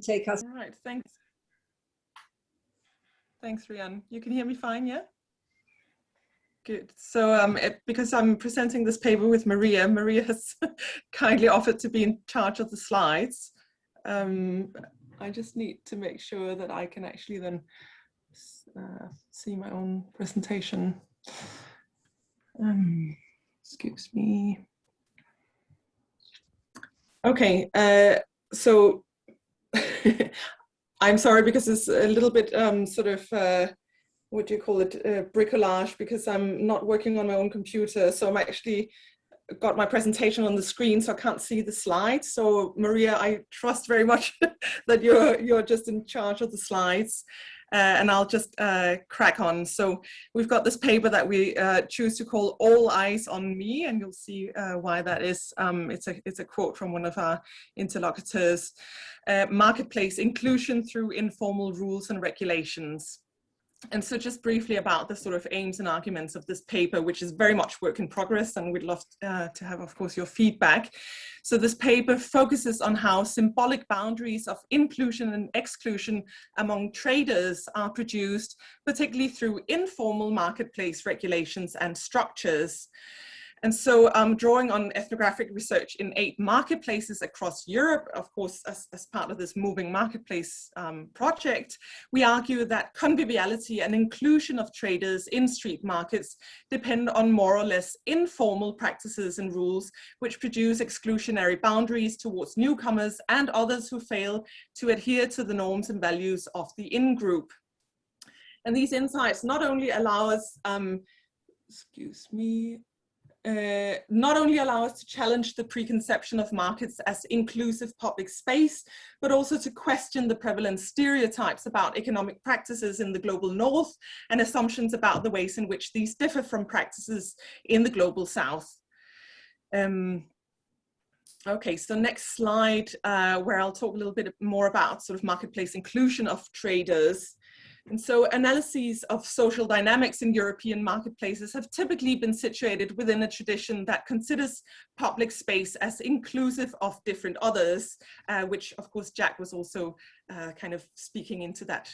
take us. All right, thanks. Thanks, Rian. You can hear me fine, yeah? Good. So because I'm presenting this paper with Maria, Maria has kindly offered to be in charge of the slides. I just need to make sure that I can actually then see my own presentation. Excuse me. Okay, so I'm sorry because it's a little bit sort of, what do you call it, bricolage, because I'm not working on my own computer. So I'm actually got my presentation on the screen, so I can't see the slides. So Maria, I trust very much that you're just in charge of the slides. And I'll just crack on. So we've got this paper that we choose to call All Eyes on Me, and you'll see why that is. It's a quote from one of our interlocutors. Marketplace inclusion through informal rules and regulations. And so just briefly about the sort of aims and arguments of this paper, which is very much work in progress, and we'd love to have, of course, your feedback. So this paper focuses on how symbolic boundaries of inclusion and exclusion among traders are produced, particularly through informal marketplace regulations and structures. And so drawing on ethnographic research in 8 marketplaces across Europe, of course, as part of this moving marketplace project, we argue that conviviality and inclusion of traders in street markets depend on more or less informal practices and rules, which produce exclusionary boundaries towards newcomers and others who fail to adhere to the norms and values of the in-group. And these insights not only allow us, not only allow us to challenge the preconception of markets as inclusive public space, but also to question the prevalent stereotypes about economic practices in the global north and assumptions about the ways in which these differ from practices in the global south. Okay, so next slide, where I'll talk a little bit more about sort of marketplace inclusion of traders. And so analyses of social dynamics in European marketplaces have typically been situated within a tradition that considers public space as inclusive of different others, which of course Jack was also kind of speaking into that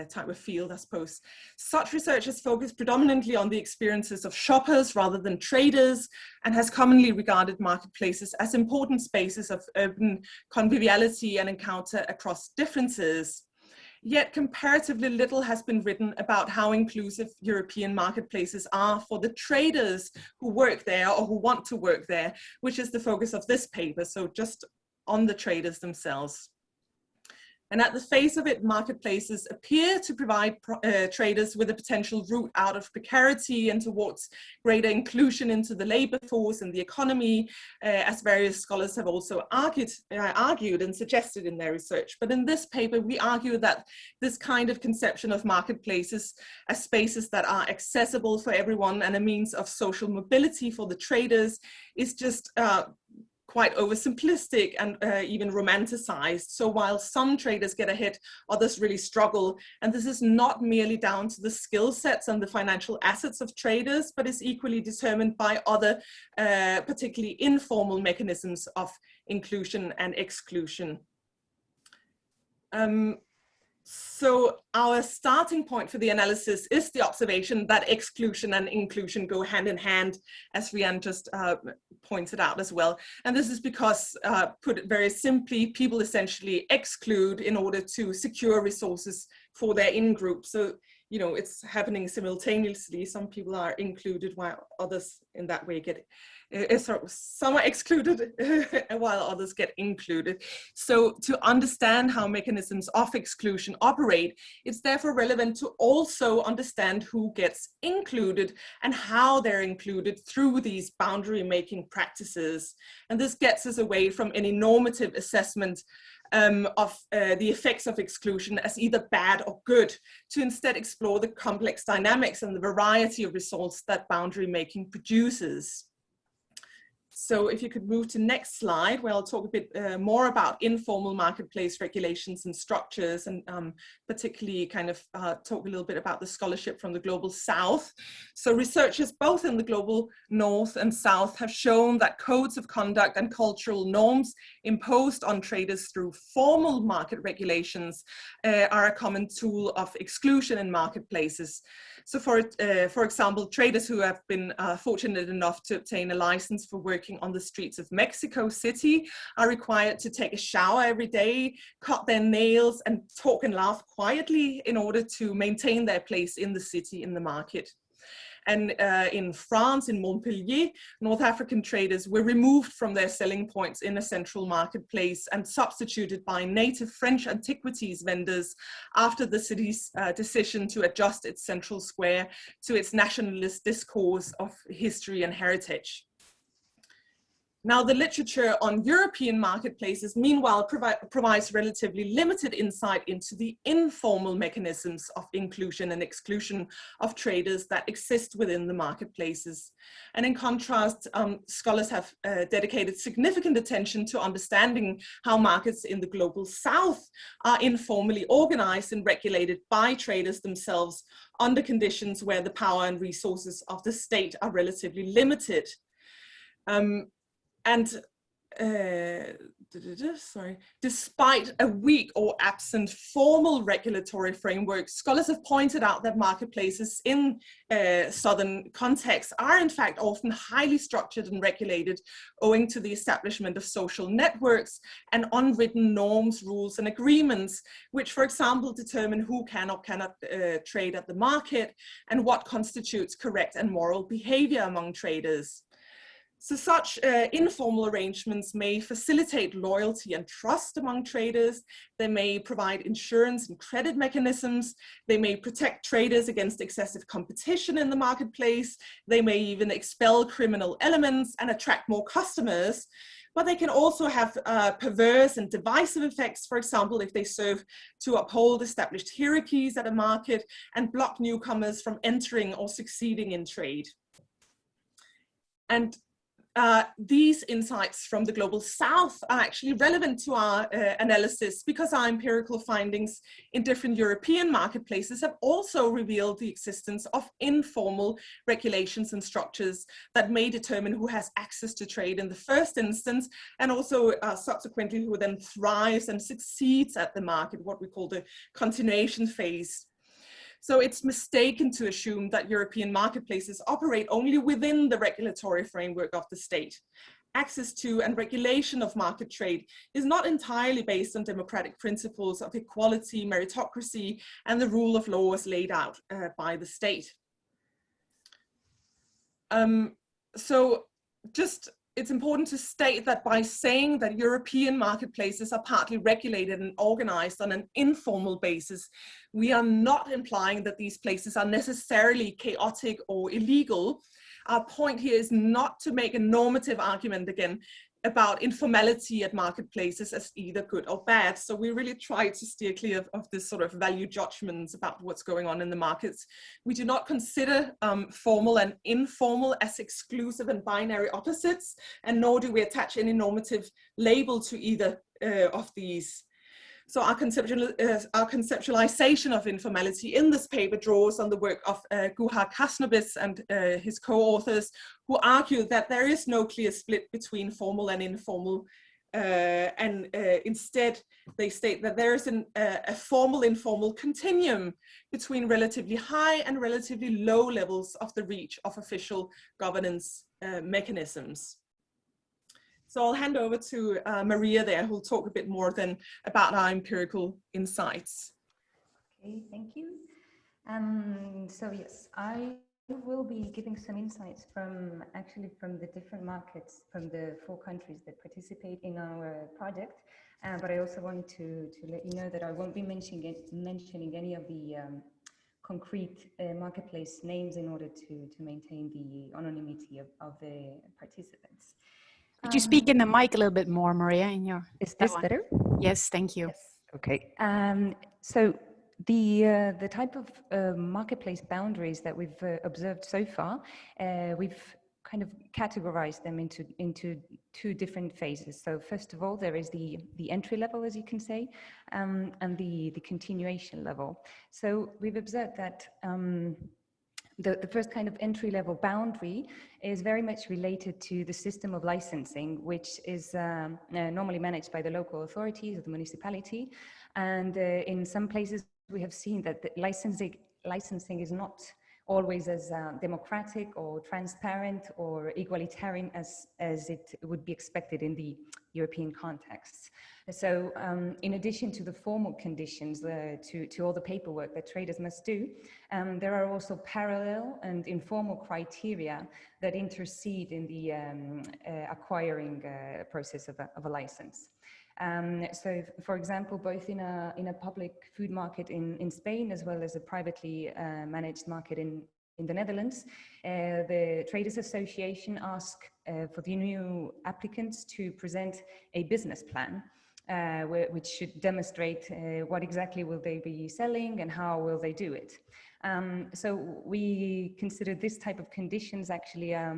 type of field, I suppose. Such research has focused predominantly on the experiences of shoppers rather than traders, and has commonly regarded marketplaces as important spaces of urban conviviality and encounter across differences. Yet comparatively little has been written about how inclusive European marketplaces are for the traders who work there or who want to work there, which is the focus of this paper, so just on the traders themselves. And at the face of it, marketplaces appear to provide traders with a potential route out of precarity and towards greater inclusion into the labor force and the economy, as various scholars have also argued and suggested in their research. But in this paper, we argue that this kind of conception of marketplaces as spaces that are accessible for everyone and a means of social mobility for the traders is just quite oversimplistic and even romanticized. So while some traders get ahead, others really struggle. And this is not merely down to the skill sets and the financial assets of traders, but is equally determined by other, particularly informal mechanisms of inclusion and exclusion. So our starting point for the analysis is the observation that exclusion and inclusion go hand in hand, as Rian just pointed out as well. And this is because, put it very simply, people essentially exclude in order to secure resources for their in-group. So, you know, it's happening simultaneously. Some people are included while others in that way get some are excluded while others get included. So to understand how mechanisms of exclusion operate, it's therefore relevant to also understand who gets included and how they're included through these boundary making practices. And this gets us away from any normative assessment of the effects of exclusion as either bad or good, to instead explore the complex dynamics and the variety of results that boundary making produces. So if you could move to next slide, where I'll talk a bit more about informal marketplace regulations and structures, and particularly kind of talk a little bit about the scholarship from the Global South. So researchers both in the Global North and South have shown that codes of conduct and cultural norms imposed on traders through formal market regulations are a common tool of exclusion in marketplaces. So for example, traders who have been fortunate enough to obtain a license for working on the streets of Mexico City are required to take a shower every day, cut their nails, and talk and laugh quietly in order to maintain their place in the city, in the market. And in France, in Montpellier, North African traders were removed from their selling points in a central marketplace and substituted by native French antiquities vendors after the city's decision to adjust its central square to its nationalist discourse of history and heritage. Now, the literature on European marketplaces, meanwhile, provides relatively limited insight into the informal mechanisms of inclusion and exclusion of traders that exist within the marketplaces. And in contrast, scholars have dedicated significant attention to understanding how markets in the Global South are informally organized and regulated by traders themselves under conditions where the power and resources of the state are relatively limited. Despite a weak or absent formal regulatory framework, scholars have pointed out that marketplaces in southern contexts are in fact often highly structured and regulated owing to the establishment of social networks and unwritten norms, rules, and agreements, which, for example, determine who can or cannot trade at the market and what constitutes correct and moral behavior among traders. So such informal arrangements may facilitate loyalty and trust among traders. They may provide insurance and credit mechanisms. They may protect traders against excessive competition in the marketplace. They may even expel criminal elements and attract more customers. But they can also have perverse and divisive effects, for example, if they serve to uphold established hierarchies at a market and block newcomers from entering or succeeding in trade. And these insights from the Global South are actually relevant to our analysis because our empirical findings in different European marketplaces have also revealed the existence of informal regulations and structures that may determine who has access to trade in the first instance, and also subsequently who then thrives and succeeds at the market, what we call the continuation phase. So it's mistaken to assume that European marketplaces operate only within the regulatory framework of the state. Access to and regulation of market trade is not entirely based on democratic principles of equality, meritocracy, and the rule of law as laid out by the state. It's important to state that by saying that European marketplaces are partly regulated and organized on an informal basis, we are not implying that these places are necessarily chaotic or illegal. Our point here is not to make a normative argument again about informality at marketplaces as either good or bad. So we really try to steer clear of this sort of value judgments about what's going on in the markets. We do not consider formal and informal as exclusive and binary opposites, and nor do we attach any normative label to either of these. So our conceptualization of informality in this paper draws on the work of Guhar Kasnobis and his co-authors, who argue that there is no clear split between formal and informal, instead they state that there is a formal-informal continuum between relatively high and relatively low levels of the reach of official governance mechanisms. So I'll hand over to Maria there, who'll talk a bit more then about our empirical insights. Okay, thank you. So yes, I will be giving some insights from the different markets from the 4 countries that participate in our project. But I also want to let you know that I won't be mentioning any of the concrete marketplace names in order to maintain the anonymity of the participants. Could you speak in the mic a little bit more, Maria? Is this better? Yes, thank you. Yes. Okay. So the type of marketplace boundaries that we've observed so far, we've kind of categorize them into two different phases. So first of all, there is the entry level, as you can say, and the continuation level. So we've observed that the first kind of entry level boundary is very much related to the system of licensing, which is normally managed by the local authorities or the municipality. And in some places, we have seen that the licensing is not always as democratic or transparent or egalitarian as it would be expected in the European context. So in addition to the formal conditions, to all the paperwork that traders must do, there are also parallel and informal criteria that intercede in the acquiring process of a license. So, for example, both in a public food market in Spain, as well as a privately managed market in the Netherlands, the Traders Association asks for the new applicants to present a business plan, which should demonstrate what exactly will they be selling and how will they do it. So we consider this type of conditions actually a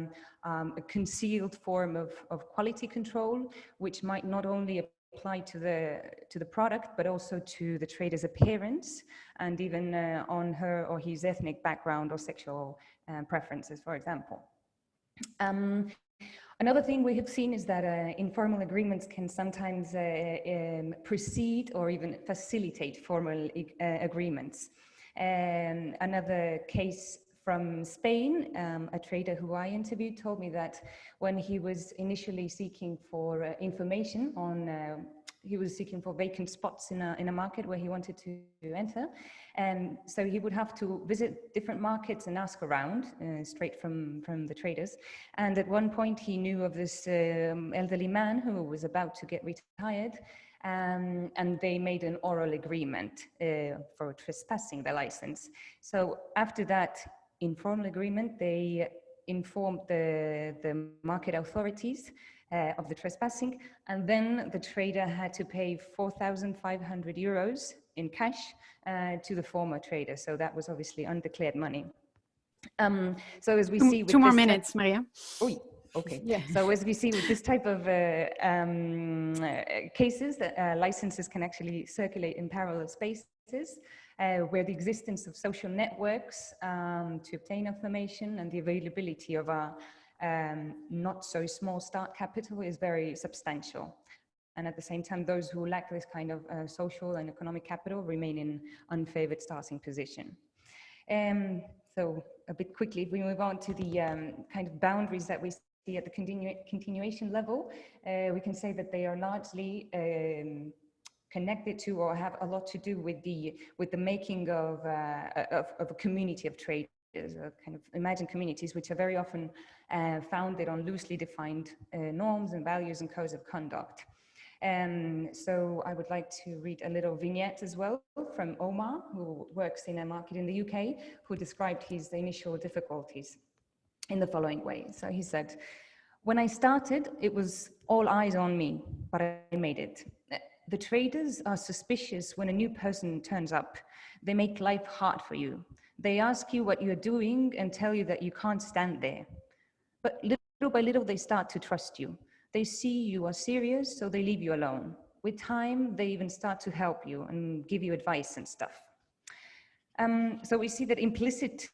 concealed form of quality control, which might not only apply to the product, but also to the trader's appearance and even on her or his ethnic background or sexual preferences, for example. Another thing we have seen is that informal agreements can sometimes precede or even facilitate formal agreements. Another case from Spain, a trader who I interviewed told me that when he was initially seeking for information on, he was seeking for vacant spots in a market where he wanted to enter. And so he would have to visit different markets and ask around straight from the traders. And at one point he knew of this elderly man who was about to get retired. And they made an oral agreement for trespassing the license. So after that informal agreement, they informed the market authorities of the trespassing, and then the trader had to pay 4,500 euros in cash to the former trader. So that was obviously undeclared money. So as we see with two more minutes, Maria. Oh, okay. Yeah. So as we see with this type of cases, licenses can actually circulate in parallel spaces where the existence of social networks to obtain information and the availability of a not so small start capital is very substantial. And at the same time, those who lack this kind of social and economic capital remain in unfavored starting position. So a bit quickly, if we move on to the kind of boundaries that we see at the continuation level, we can say that they are largely connected to or have a lot to do with the making of a community of traders, kind of imagined communities, which are very often founded on loosely defined norms and values and codes of conduct. So I would like to read a little vignette as well from Omar, who works in a market in the UK, who described his initial difficulties in the following way. So he said, "When I started, it was all eyes on me, but I made it. The traders are suspicious when a new person turns up. They make life hard for you. They ask you what you're doing and tell you that you can't stand there. But little by little, they start to trust you. They see you are serious, so they leave you alone. With time, they even start to help you and give you advice and stuff." So we see that implicit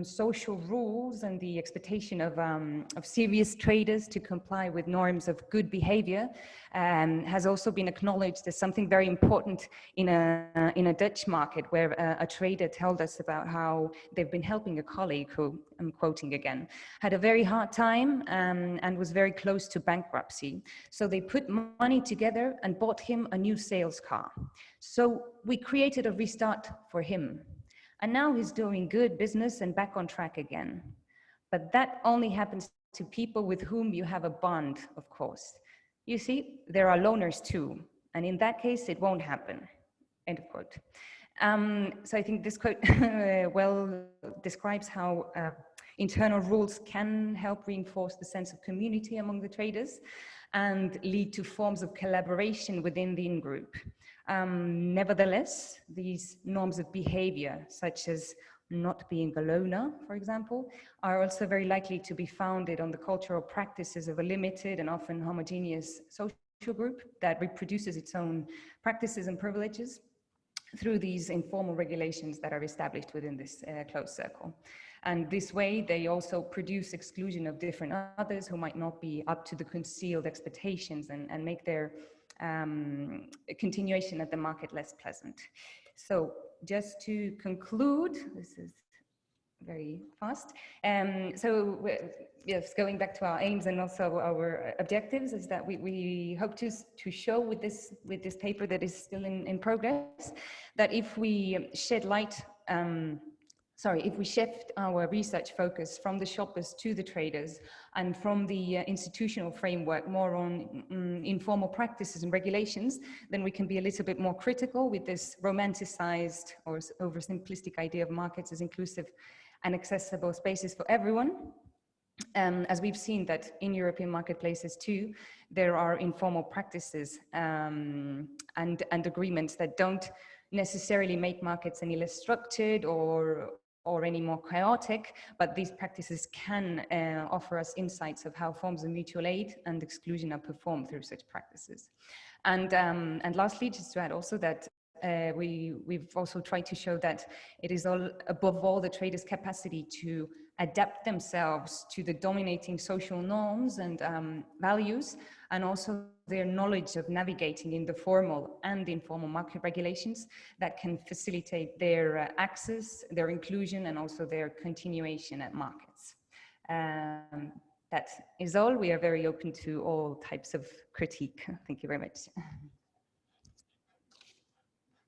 social rules and the expectation of serious traders to comply with norms of good behavior has also been acknowledged as something very important in a Dutch market, where a trader told us about how they've been helping a colleague who, I'm quoting again, had a very hard time and was very close to bankruptcy. So they put money together and bought him a new sales car. So we created a restart for him. And now he's doing good business and back on track again. But that only happens to people with whom you have a bond, of course. You see, there are loners too. And in that case, it won't happen. End of quote. So I think this quote well describes how internal rules can help reinforce the sense of community among the traders and lead to forms of collaboration within the in-group. Nevertheless, these norms of behavior, such as not being a loner, for example, are also very likely to be founded on the cultural practices of a limited and often homogeneous social group that reproduces its own practices and privileges through these informal regulations that are established within this closed circle. And this way, they also produce exclusion of different others who might not be up to the concealed expectations and make their continuation at the market less pleasant. So just to conclude, this is very fast. Yes, going back to our aims and also our objectives, is that we hope to show with this paper that is still in progress, that if we shed light, if we shift our research focus from the shoppers to the traders and from the institutional framework more on informal practices and regulations, then we can be a little bit more critical with this romanticized or oversimplistic idea of markets as inclusive and accessible spaces for everyone. As we've seen that in European marketplaces too, there are informal practices and agreements that don't necessarily make markets any less structured or any more chaotic, but these practices can offer us insights of how forms of mutual aid and exclusion are performed through such practices. And lastly, just to add also that we've also tried to show that it is above all the traders' capacity to adapt themselves to the dominating social norms and values, and also their knowledge of navigating in the formal and informal market regulations that can facilitate their access, their inclusion, and also their continuation at markets. That is all. We are very open to all types of critique. Thank you very much.